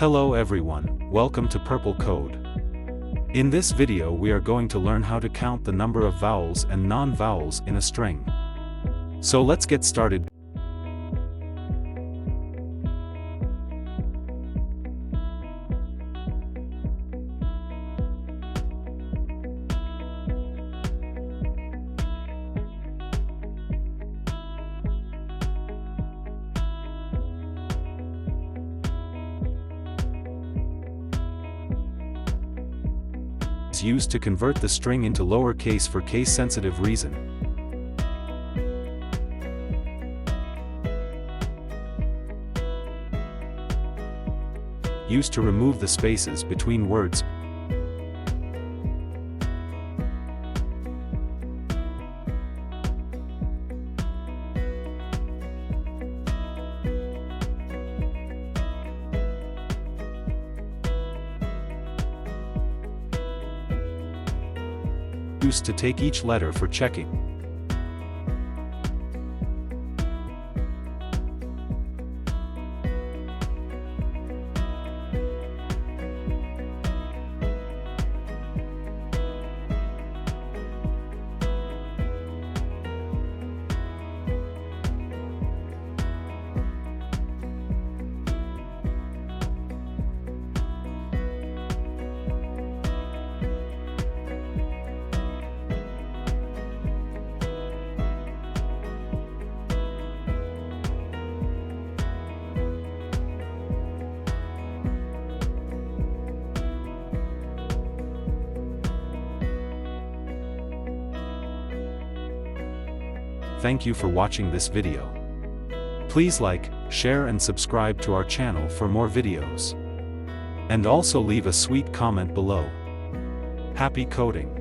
Hello everyone, welcome to Purple Code. In this video we are going to learn how to count the number of vowels and non-vowels in a string. So let's get started. Used to convert the string into lowercase for case-sensitive reason. Used to remove the spaces between words. Used to take each letter for checking. Thank you for watching this video. Please like, share and subscribe to our channel for more videos. And also leave a sweet comment below. Happy coding!